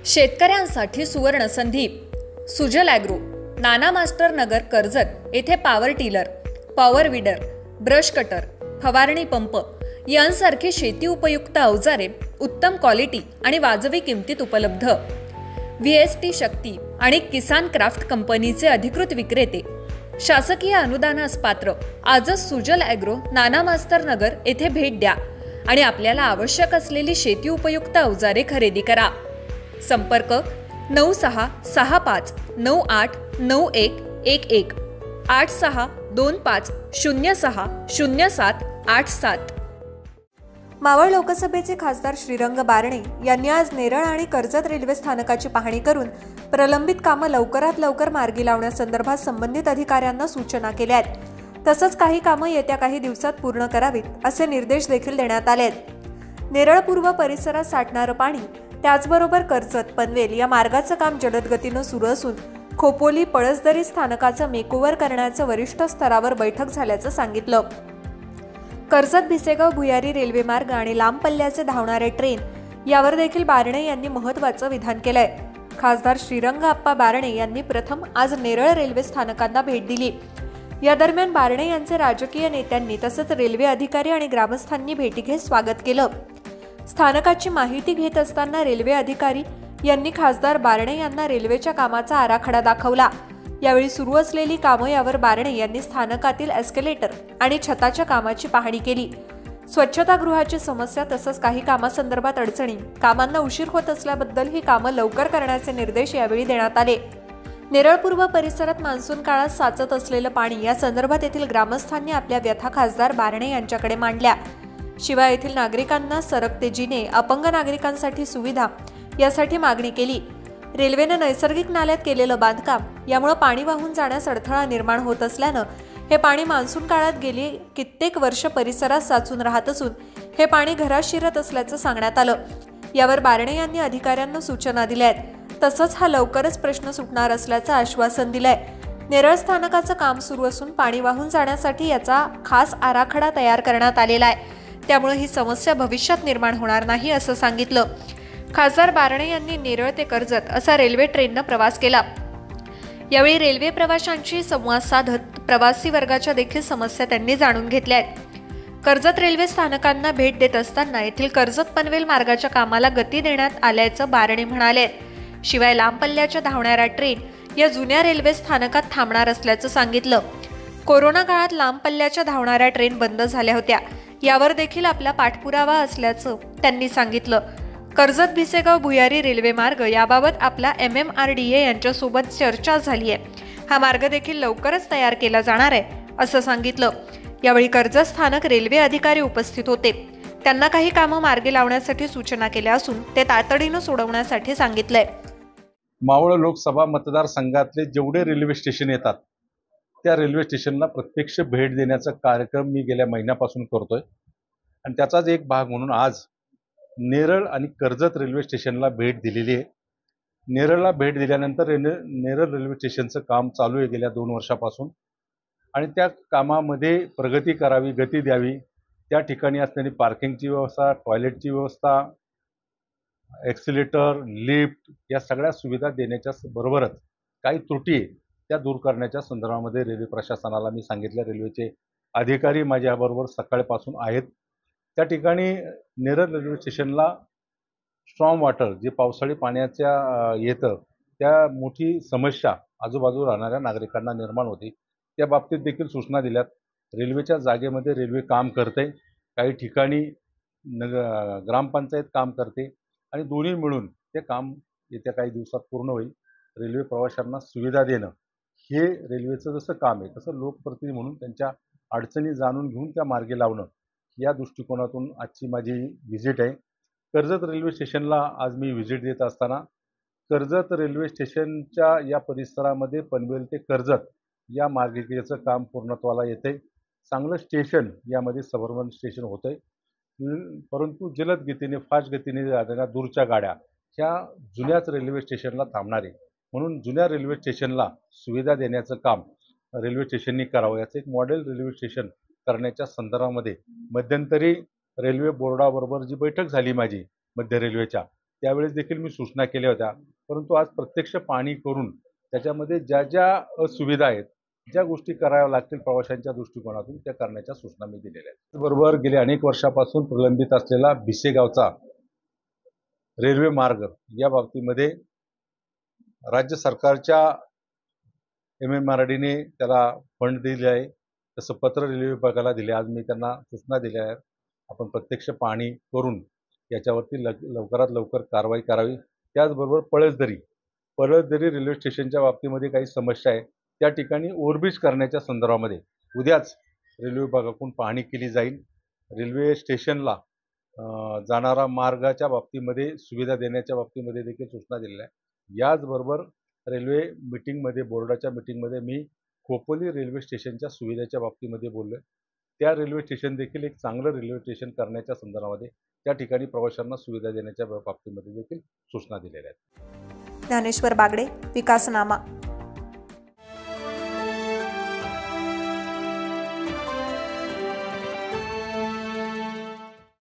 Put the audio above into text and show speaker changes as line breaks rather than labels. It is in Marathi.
शेतकऱ्यांसाठी सुवर्ण संधी. सुजल ॲग्रो, नाना मास्टर नगर, कर्जत येथे power tiller, power weeder, brush cutter, फवारणी पंप यांसारखी शेती उपयुक्त अवजारे उत्तम क्वालिटी आणि वाजवी किमतीत उपलब्ध. VST शक्ती आणि किसान क्राफ्ट कंपनीचे अधिकृत विक्रेते. शासकीय अनुदानास पात्र. आजच सुजल ॲग्रो, नाना मास्टर नगर येथे भेट द्या आणि आपल्याला आवश्यक असलेली शेती उपयुक्त अवजारे खरेदी करा. संपर्क 9665989111 8625060787.
मावळ लोकसभेचे खासदार श्रीरंग बारणे यांनी आज नेरळ आणि कर्जत रेल्वे स्थानकाची पाहणी करून प्रलंबित कामं लवकरात लवकर मार्गी लावण्यासंदर्भात संबंधित अधिकाऱ्यांना सूचना केल्या आहेत. तसंच काही कामं येत्या काही दिवसात पूर्ण करावीत असे निर्देश देखील देण्यात आले आहेत. नेरळ पूर्व परिसरात साठणारं पाणी, त्याचबरोबर कर्जत पनवेल या मार्गाचं काम जलद गतीनं सुरू असून खोपोली पळसदरी स्थानकाचं मेकओव्हर करण्याचं वरिष्ठ स्तरावर बैठक झाल्याचं सांगितलं. कर्जत भिसेगाव भुयारी रेल्वे मार्ग आणि लांब पल्ल्याचे धावणारे ट्रेन यावर देखील बारणे यांनी महत्त्वाचं विधान केलंय. खासदार श्रीरंग आप्पा बारणे यांनी प्रथम आज नेरळ रेल्वे स्थानकांना भेट दिली. या दरम्यान बारणे यांचे राजकीय नेत्यांनी तसंच रेल्वे अधिकारी आणि ग्रामस्थांनी भेटी घेत स्वागत केलं. स्थानकाची माहिती घेत असताना रेल्वे अधिकारी यांनी खासदार बारणे यांना रेल्वेच्या कामाचा आराखडा दाखवला. यावेळी सुरू असलेली कामं यावर बारणे यांनी स्थानकातील एस्केलेटर आणि छताच्या कामाची पाहणी केली. स्वच्छतागृहाची समस्या तसंच काही कामासंदर्भात अडचणी, कामांना उशीर होत असल्याबद्दल ही कामं लवकर करण्याचे निर्देश यावेळी देण्यात आले. नेरळ पूर्व परिसरात मान्सून काळात साचत असलेलं पाणी या संदर्भात येथील ग्रामस्थांनी आपल्या व्यथा खासदार बारणे यांच्याकडे मांडल्या. शिवाय येथील नागरिकांना सरकते जिने, अपंग नागरिकांसाठी सुविधा यासाठी मागणी केली. रेल्वेनं नैसर्गिक नाल्यात केलेलं बांधकाम यामुळे पाणी वाहून जाण्यास अडथळा निर्माण होत असल्यानं हे पाणी मान्सून काळात गेली कित्येक वर्ष परिसरात साचून राहत असून हे पाणी घरात शिरत असल्याचं सांगण्यात आलं. यावर बारणे यांनी अधिकाऱ्यांना सूचना दिल्या आहेत. तसंच हा लवकरच प्रश्न सुटणार असल्याचं आश्वासन दिलंय. नेरळ स्थानकाचं काम सुरू असून पाणी वाहून जाण्यासाठी याचा खास आराखडा तयार करण्यात आलेला आहे. त्यामुळे ही समस्या भविष्यात निर्माण होणार नाही असं सांगितलं. खासदार बारणे यांनी नेरळ ते कर्जत असा रेल्वे ट्रेननं प्रवास केला. यावेळी रेल्वे प्रवाशांशी संवाद साधत प्रवासी वर्गाच्या देखील समस्या त्यांनी जाणून घेतल्या आहेत. कर्जत रेल्वे स्थानकांना भेट देत असताना येथील कर्जत पनवेल मार्गाच्या कामाला गती देण्यात आल्याचं बारणे म्हणाले. शिवाय लांब पल्ल्याच्या धावणाऱ्या ट्रेन या जुन्या रेल्वे स्थानकात थांबणार असल्याचं सांगितलं. कोरोना काळात लांब पल्ल्याच्या धावणाऱ्या ट्रेन बंद झाल्या होत्या. यावर देखील आपला पाठपुरावा असल्याचं त्यांनी सांगितलं. कर्जत भिसेगाव भुयारी रेल्वे मार्ग याबाबत आपला MMRDA यांच्यासोबत चर्चा झाली आहे. हा मार्ग देखील लवकरच तयार केला जाणार आहे असं सांगितलं. यावेळी कर्जत स्थानक रेल्वे अधिकारी उपस्थित होते. त्यांना काही कामं मार्गी लावण्यासाठी सूचना केल्या असून ते तातडीनं सोडवण्यासाठी सांगितलंय.
मावळ लोकसभा मतदारसंघातले जेवढे रेल्वे स्टेशन येतात त्या रेल्वे स्टेशनला प्रत्यक्ष भेट देण्याचा कार्यक्रम मी गेल्या महिन्यापासून करतोय आणि त्याचाच एक भाग म्हणून आज नेरळ आणि कर्जत रेल्वे स्टेशनला भेट दिलेली आहे. नेरळला भेट दिल्यानंतर नेरळ रेल्वे स्टेशनचं काम चालू आहे गेल्या 2 वर्षापासून आणि त्या कामामध्ये प्रगती करावी, गती द्यावी. त्या ठिकाणी असणारी पार्किंगची व्यवस्था, टॉयलेटची व्यवस्था, एक्सिलेटर, लिफ्ट या सगळ्या सुविधा देण्याच्या बरोबरच काही त्रुटी आहे त्या दूर करण्याच्या संदर्भामध्ये रेल्वे प्रशासनाला मी सांगितलं. रेल्वेचे अधिकारी माझ्याबरोबर सकाळपासून आहेत. त्या ठिकाणी नेरळ रेल्वे स्टेशनला स्ट्रॉम वॉटर जे पावसाळी पाण्याच्या येतं त्या मोठी समस्या आजूबाजूला राहणाऱ्या नागरिकांना निर्माण होते. त्या बाबतीत देखील सूचना दिल्यात. रेल्वेच्या जागेमध्ये रेल्वे काम करते, काही ठिकाणी ग्रामपंचायत काम करते आणि दोन्ही मिळून ते काम येत्या काही दिवसात पूर्ण होईल. रेल्वे प्रवाशांना सुविधा देणं हे रेल्वेचं जसं काम आहे तसं लोकप्रतिनिधी म्हणून त्यांच्या अडचणी जाणून घेऊन त्या मार्गी लावणं या दृष्टिकोनातून आजची माझी व्हिजिट आहे. कर्जत रेल्वे स्टेशनला आज मी व्हिजिट देत असताना कर्जत रेल्वे स्टेशनच्या या परिसरामध्ये पनवेल ते कर्जत या मार्गिकेचं काम पूर्णत्वाला येते. चांगलं स्टेशन यामध्ये सबर्बन स्टेशन होतंय, परंतु जलद गतीने फास्ट गतीने जाणाऱ्या दूरच्या गाड्या ह्या जुन्याच रेल्वे स्टेशनला थांबणार आहे. म्हणून जुन्या रेल्वे स्टेशनला सुविधा देण्याचं काम रेल्वे स्टेशननी करावं. याचं एक मॉडेल रेल्वे स्टेशन करण्याच्या संदर्भामध्ये मध्यंतरी रेल्वे बोर्डाबरोबर जी बैठक झाली माझी मध्य रेल्वेच्या, त्यावेळेस देखील मी सूचना केल्या होत्या, परंतु आज प्रत्यक्ष पाहणी करून त्याच्यामध्ये ज्या ज्या सुविधा आहेत, ज्या गोष्टी कराव्या लागतील प्रवाशांच्या दृष्टिकोनातून त्या करण्याच्या सूचना मी दिलेल्या आहेत. बरोबर गेल्या अनेक वर्षापासून प्रलंबित असलेला भिसेगावचा रेल्वे मार्ग या बाबतीमध्ये राज्य सरकारच्या MMRDने त्याला फंड दिले आहे. तसं पत्र रेल्वे विभागाला दिले. आज मी त्यांना सूचना दिल्या आहेत. आपण प्रत्यक्ष पाहणी करून याच्यावरती लवकरात लवकर कारवाई करावी. त्याचबरोबर पळसदरी रेल्वे स्टेशनच्या बाबतीमध्ये काही समस्या आहे, त्या ठिकाणी ओव्हरब्रिज करण्याच्या संदर्भामध्ये उद्याच रेल्वे विभागाकडून पाहणी केली जाईल. रेल्वे स्टेशनला जाणारा मार्गाच्या बाबतीमध्ये सुविधा देण्याच्या बाबतीमध्ये देखील सूचना दिलेल्या आहे. याचबरोबर रेल्वे मीटिंगमध्ये बोर्डाच्या मीटिंगमध्ये मी खोपोली रेल्वे स्टेशनच्या सुविधेच्या बाबतीमध्ये बोललो. त्या रेल्वे स्टेशन देखील एक चांगलं रेल्वे स्टेशन करण्याच्या संदर्भामध्ये त्या ठिकाणी प्रवाशांना सुविधा देण्याच्या बाबतीमध्ये देखील सूचना दिलेल्या आहेत.
ज्ञानेश्वर बागडे, विकासनामा.